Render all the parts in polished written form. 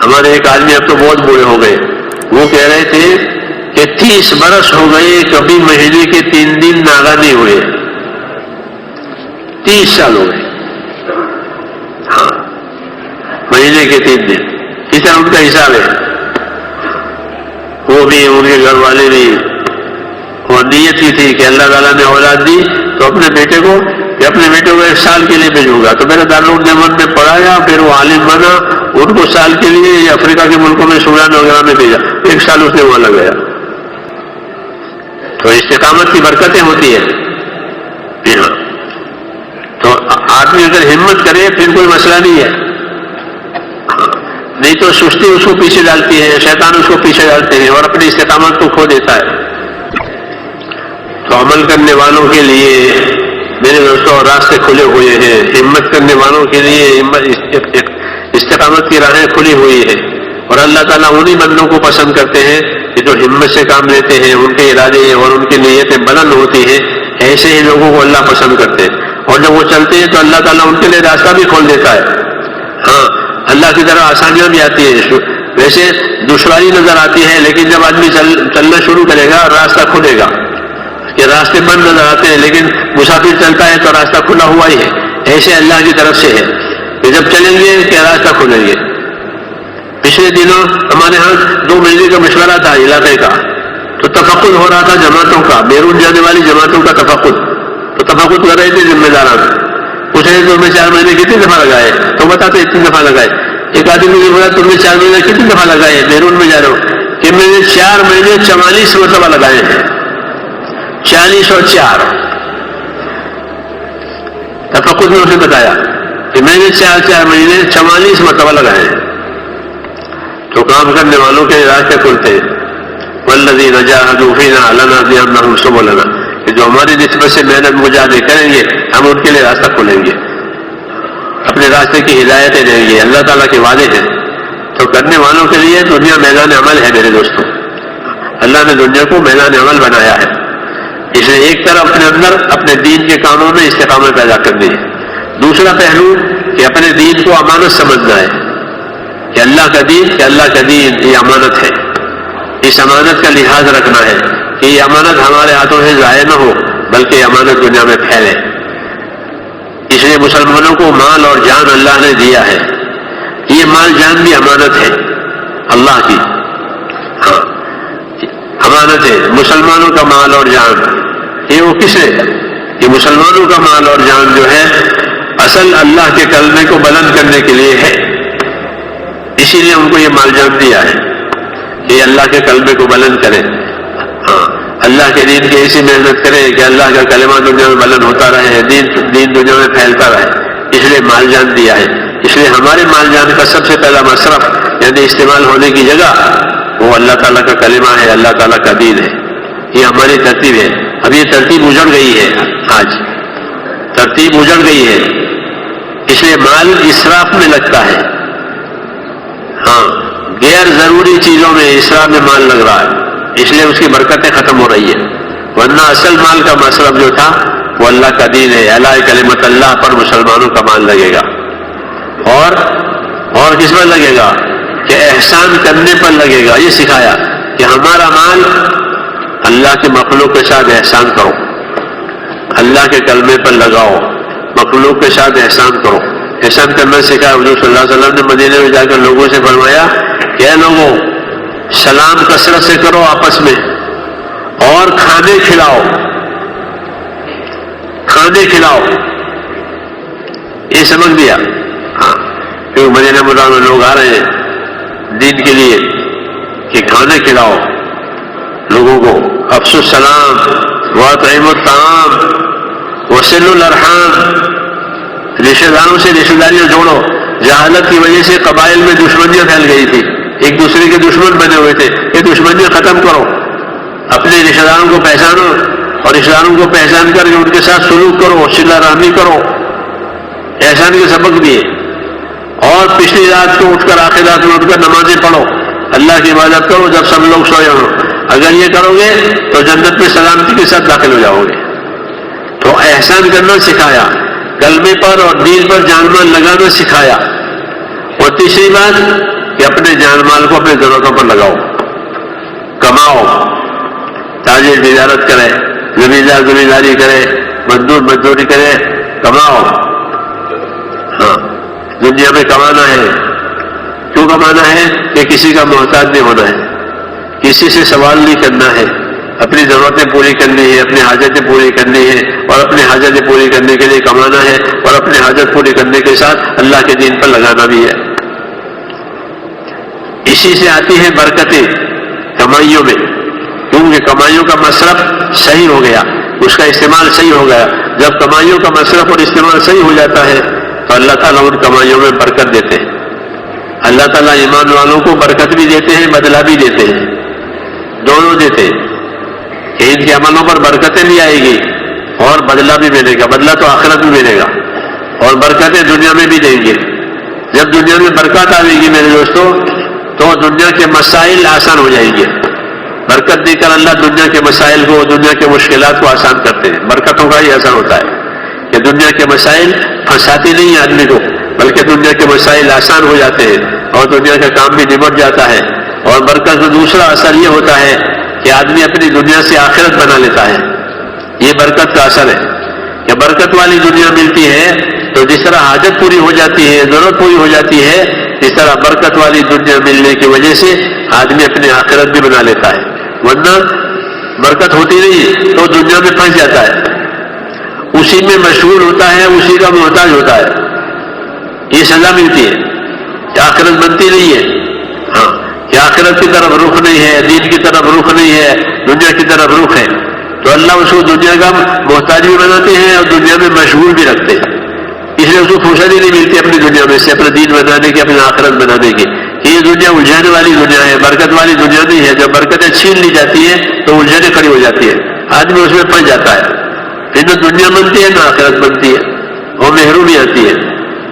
ہمارے ایک آدمی اب تو بہت بوڑھے ہو گئے، وہ کہہ رہے تھے کہ 30 برس ہو گئے کبھی مہینے کے 3 دن ناگا نہیں ہوئے، 30 سال ہو گئے، ہاں مہینے کے 3 دن، اس طرح ان کا حساب ہے، وہ بھی ان کے گھر والے بھی، اور نیت کی تھی کہ اللہ تعالیٰ نے اولاد دی تو اپنے بیٹے کو 1 سال کے لیے بھیجوں گا، تو میرا دارالعلوم دیوبند میں پڑھایا، پھر وہ عالم بنا، ان کو سال کے لیے افریقہ کے ملکوں میں سوڈان وغیرہ میں بھیجا، 1 سال اس نے وہاں لگایا۔ تو استقامت کی برکتیں ہوتی ہیں، ہاں تو آدمی اگر ہمت کرے پھر کوئی مسئلہ نہیں ہے، نہیں تو سستی اس کو پیچھے ڈالتی ہے، شیطان اس کو پیچھے ڈالتے ہیں اور اپنی استقامت کو کھو دیتا ہے۔ تو عمل کرنے والوں کے لیے میرے دوستوں راستے کھلے ہوئے ہیں، ہمت کرنے والوں کے لیے استقامت کی راہیں کھلی ہوئی ہیں، اور اللہ تعالیٰ انہی بندوں کو پسند کرتے ہیں کہ جو ہمت سے کام لیتے ہیں، ان کے ارادے اور ان کی نیتیں بلند ہوتی ہیں، ایسے ہی لوگوں کو اللہ پسند کرتے ہیں، اور جب وہ چلتے ہیں تو اللہ تعالیٰ ان کے لیے راستہ بھی کھول دیتا ہے۔ ہاں اللہ کی طرف آسانیاں بھی آتی ہیں، ویسے دشواری نظر آتی ہے، لیکن جب آدمی چلنا شروع کرے گا راستہ کھلے گا، کہ راستے بند نظر آتے ہیں لیکن مسافر چلتا ہے تو راستہ کھلا ہوا ہی ہے، ایسے اللہ کی طرف سے ہے کہ جب چلیں گے کہ راستہ کھلیں گے۔ پچھلے دنوں ہمارے ہاں 2 مہینے کا مشورہ تھا علاقے کا، تو تفقد ہو رہا تھا جماعتوں کا، بیرون جانے والی جماعتوں کا تفقد، تو تفقد کر رہے تھے ذمہ داران، پوچھ رہے تم نے 4 مہینے کتنی دفعہ لگائے، تو بتاتے اتنی دفعہ لگائے۔ ایک آدمی نے بولا تم نے 4 مہینے کتنی دفعہ لگائے بیرون میں جا رہے ہو، کہ میں نے 4 مہینے 44 مرتبہ لگائے ہیں، 40 اور 4 تفقد میں اسے بتایا کہ میں نے 4 مہینے 44 مرتبہ لگائے ہیں۔ تو کام کرنے والوں کے راستے کھلتے ہیں، والذین جاہدوا فینا لنہدینہم سبلنا، کہ جو ہماری نسبت سے محنت مجاہدے کریں گے ہم ان کے لیے راستہ کھولیں گے، اپنے راستے کی ہدایتیں دیں گے، اللہ تعالیٰ کے وعدے ہیں۔ تو کرنے والوں کے لیے دنیا میدان عمل ہے میرے دوستوں، اللہ نے دنیا کو میدان عمل بنایا ہے، اس لیے ایک طرف اپنے اندر اپنے دین کے کاموں میں استقامت پیدا کرنی ہے، دوسرا پہلو کہ اپنے دین کو امانت سمجھنا ہے، کہ اللہ کا دین یہ امانت ہے، اس امانت کا لحاظ رکھنا ہے کہ یہ امانت ہمارے ہاتھوں سے ضائع نہ ہو بلکہ امانت دنیا میں پھیلے۔ اس لیے مسلمانوں کو مال اور جان اللہ نے دیا ہے، یہ مال جان بھی امانت ہے اللہ کی، ہاں امانت ہے مسلمانوں کا مال اور جان، یہ وہ کس ہے؟ یہ مسلمانوں کا مال اور جان جو ہے اصل اللہ کے کلمے کو بلند کرنے کے لیے ہے، اسی لیے ان کو یہ مال جان دیا ہے کہ یہ اللہ کے کلمے کو بلند کرے، ہاں اللہ کے دین کی ایسی محنت کرے کہ اللہ کا کلمہ دنیا میں بلند ہوتا رہے، دین دنیا میں پھیلتا رہے، اس لیے مال جان دیا ہے۔ اس لیے ہمارے مال جان کا سب سے پہلا مصرف یعنی استعمال ہونے کی جگہ وہ اللہ تعالیٰ کا کلمہ ہے، اللہ تعالیٰ کا دین ہے، یہ ہماری ترتیب ہے۔ اب یہ ترتیب اجڑ گئی ہے، آج ترتیب اجڑ گئی ہے، اس لیے مال اسراف میں لگتا ہے، ہاں غیر ضروری چیزوں میں اسراف میں مال لگ رہا ہے، اس لیے اس کی برکتیں ختم ہو رہی ہیں، ورنہ اصل مال کا مصرف جو تھا وہ اللہ کا دین ہے، اعلی کلمت اللہ پر مسلمانوں کا مال لگے گا، اور کس پر لگے گا کہ احسان کرنے پر لگے گا۔ یہ سکھایا کہ ہمارا مال اللہ کے مخلوق کے ساتھ احسان کرو، اللہ کے کلمے پر لگاؤ، مخلوق کے ساتھ احسان کرو، احسان کرنا سکھایا۔ حضور صلی اللہ علیہ وسلم نے مدینے میں جا کر لوگوں سے فرمایا کہ اے لوگوں سلام کثرت سے کرو آپس میں، اور کھانے کھلاؤ، یہ سبق دیا، ہاں کیونکہ مدینہ منورہ میں لوگ آ رہے ہیں دین کے لیے کہ کھانے کھلاؤ لوگوں کو، افشوا السلام واطعموا الطعام وصلوا الارحام، رشتہ داروں سے رشتہ داریاں جوڑو۔ جہالت کی وجہ سے قبائل میں دشمنیاں پھیل گئی تھی، ایک دوسرے کے دشمن بنے ہوئے تھے، یہ دشمنیاں ختم کرو، اپنے رشتہ داروں کو پہچانو اور رشتہ داروں کو پہچان کر کے ان کے ساتھ سلوک کرو، صلہ رحمی کرو، احسان کے سبق دیے۔ اور پچھلی رات کو اٹھ کر آخر رات میں اٹھ کر نمازیں پڑھو، اللہ کی عبادت کرو جب سب لوگ سوئے ہوں، اگر یہ کرو گے تو جنت میں سلامتی کے ساتھ داخل ہو جاؤ گے۔ تو احسان کرنا سکھایا، کلمے پر اور دین پر جان مان لگانا سکھایا۔ اور تیسری بات کہ اپنے جان مال کو اپنے ضرورتوں پر لگاؤ، کماؤ، تاجر تجارت کرے، زمیندار زمینداری کرے، مزدور مزدوری کرے، کماؤ. ہاں، دنیا میں کمانا ہے. کیوں کمانا ہے؟ کہ کسی کا محتاج نہیں ہونا ہے، کسی سے سوال نہیں کرنا ہے، اپنی ضرورتیں پوری کرنی ہے، اپنی حاجتیں پوری کرنی ہے، اور اپنی حاجتیں پوری کرنے کے لیے کمانا ہے، اور اپنی حاجت پوری کرنے کے ساتھ اللہ کے دین پر لگانا بھی ہے. اسی سے آتی ہے برکتیں کمائیوں میں، کیونکہ کمائیوں کا مصرف صحیح ہو گیا، اس کا استعمال صحیح ہو گیا. جب کمائیوں کا مصرف اور استعمال صحیح ہو جاتا ہے تو اللہ تعالیٰ ان کمائیوں میں برکت دیتے ہیں. اللہ تعالیٰ ایمان والوں کو برکت بھی دیتے ہیں، بدلہ بھی دیتے ہیں، دونوں دیتے ہیں کہ ان کے عملوں پر برکتیں بھی آئے گی اور بدلہ بھی ملے گا. بدلہ تو آخرت میں ملے گا، اور برکتیں دنیا میں بھی دیں گے. جب دنیا میں برکت آئے گی میرے دوستوں تو دنیا کے مسائل آسان ہو جائیں گے. برکت دے کر اللہ دنیا کے مسائل کو، دنیا کے مشکلات کو آسان کرتے ہیں. برکتوں کا ہی اثر ہوتا ہے کہ دنیا کے مسائل پھنساتے نہیں ہیں آدمی کو، بلکہ دنیا کے مسائل آسان ہو جاتے ہیں اور دنیا کا کام بھی نمٹ جاتا ہے. اور برکت کا دوسرا اثر یہ ہوتا ہے کہ آدمی اپنی دنیا سے آخرت بنا لیتا ہے. یہ برکت کا اثر ہے کہ برکت والی دنیا ملتی ہے تو جس طرح حاجت پوری ہو جاتی ہے، ضرورت پوری ہو جاتی ہے، اس طرح برکت والی دنیا ملنے کی وجہ سے آدمی اپنی آخرت بھی بنا لیتا ہے. ورنہ برکت ہوتی نہیں تو دنیا میں پھنس جاتا ہے، اسی میں مشغول ہوتا ہے، اسی کا محتاج ہوتا ہے. یہ سزا ملتی ہے کہ آخرت بنتی نہیں ہے. ہاں، کہ آخرت کی طرف رخ نہیں ہے، دین کی طرف رخ نہیں ہے، دنیا کی طرف رخ ہے، تو اللہ اس کو دنیا کا محتاج بھی بناتے ہیں اور دنیا میں مشغول بھی رکھتے ہیں. اس لیے اس کو فرصت ہی نہیں ملتی اپنی دنیا میں سے اپنا دین بنانے کی، اپنی آخرت بنانے کی. کہ یہ دنیا الجھانے والی دنیا ہے، برکت والی دنیا نہیں ہے. جب برکتیں چھین لی جاتی ہیں تو الجھنیں کھڑی ہو جاتی ہے، آدمی اس میں پھنس جاتا ہے. پھر نہ دنیا بنتی ہے نہ آخرت بنتی ہے، اور محرومی آتی ہے،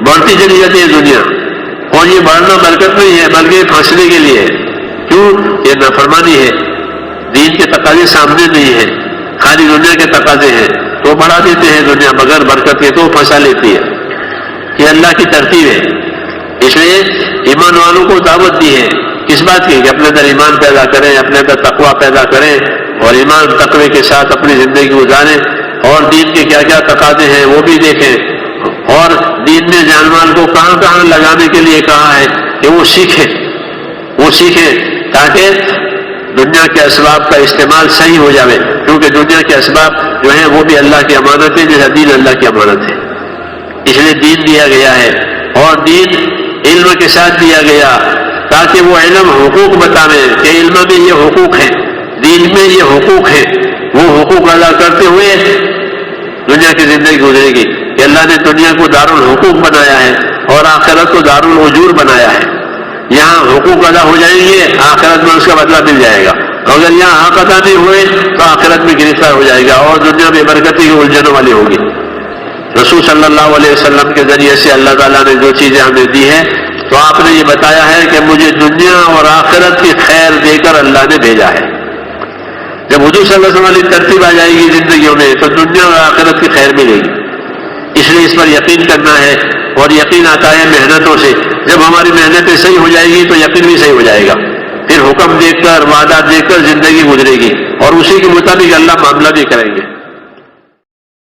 بڑھتی چلی جاتی ہے دنیا. اور یہ بڑھنا برکت نہیں ہے بلکہ پھنسنے کے لیے ہے. کیوں؟ یہ نافرمانی ہے، دین کے تقاضے سامنے نہیں ہے، خالی دنیا کے تقاضے ہیں تو بڑھا دیتے ہیں دنیا، بغیر برکت کے تو پھنسا لیتی ہے. یہ اللہ کی ترتیب ہے. اس لیے ایمان والوں کو دعوت دی ہے کس بات کی؟ کہ اپنے اندر ایمان پیدا کریں، اپنے اندر تقویٰ پیدا کریں، اور ایمان تقوی کے ساتھ اپنی زندگی گزاریں، اور دین کے کیا کیا تقاضے ہیں وہ بھی دیکھیں، اور دین نے جان مال کو کہاں کہاں لگانے کے لیے کہا ہے کہ وہ سیکھیں تاکہ دنیا کے اسباب کا استعمال صحیح ہو جائے. کیونکہ دنیا کے اسباب جو ہیں وہ بھی اللہ کی امانت ہے، جیسا دین اللہ کی امانت ہے. اس لیے دین دیا گیا ہے، اور دین علم کے ساتھ دیا گیا تاکہ وہ علم حقوق بتاوے کہ علم میں یہ حقوق ہیں، دین میں یہ حقوق ہیں. وہ حقوق ادا کرتے ہوئے دنیا کی زندگی گزرے گی. کہ اللہ نے دنیا کو دارالحقوق بنایا ہے اور آخرت کو دارالعجور بنایا ہے. یہاں حقوق ادا ہو جائیں گے، آخرت میں اس کا بدلہ مل جائے گا. اگر یہاں حق ادا نہیں ہوئے تو آخرت میں گرفتار ہو جائے گا اور دنیا میں برکتی کی الجھنوں والی ہوگی. رسول صلی اللہ علیہ وسلم کے ذریعے سے اللہ تعالیٰ نے جو چیزیں ہمیں دی ہیں تو آپ نے یہ بتایا ہے کہ مجھے دنیا اور آخرت کی خیر دے کر اللہ نے بھیجا ہے. جب حضور صلی اللہ علیہ وسلم والی ترتیب آ جائے گی زندگیوں میں تو دنیا اور آخرت کی خیر ملے گی. اس لیے اس پر یقین کرنا ہے، اور یقین آتا ہے محنتوں سے. جب ہماری محنتیں صحیح ہو جائے گی تو یقین بھی صحیح ہو جائے گا. پھر حکم دیکھ کر، وعدہ دیکھ کر زندگی گزرے گی، اور اسی کے مطابق اللہ معاملہ بھی کریں گے.